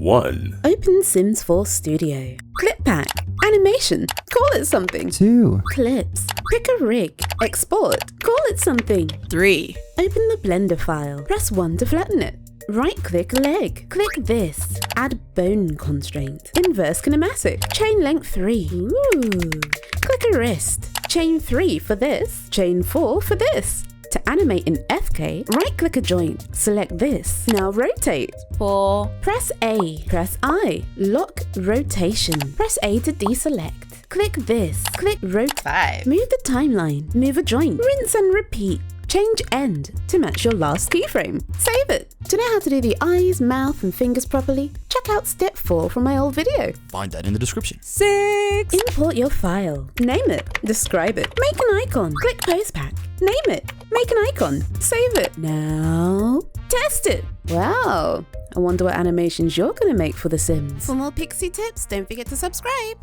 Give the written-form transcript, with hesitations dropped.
1. Open Sims 4 Studio. Clip pack. Animation. Call it something. 2. Clips. Pick a rig. Export. Call it something. 3. Open the Blender file. Press 1 to flatten it. Right-click leg. Click this. Add bone constraint. Inverse kinematic. Chain length 3. Ooh. Click a wrist. Chain 3 for this. Chain 4 for this. To animate in FK, right-click a joint. Select this. Now rotate. 4. Press A. Press I. Lock rotation. Press A to deselect. Click this. Click rotate. 5. Move the timeline. Move a joint. Rinse and repeat. Change end to match your last keyframe. Save it. To know how to do the eyes, mouth, and fingers properly, check out step 4 from my old video. Find that in the description. 6. Import your file. Name it. Describe it. Make an icon. Click Post Pack. Name it. Make an icon. Save it. Now, test it. Wow. I wonder what animations you're going to make for The Sims. For more Pixie tips, don't forget to subscribe.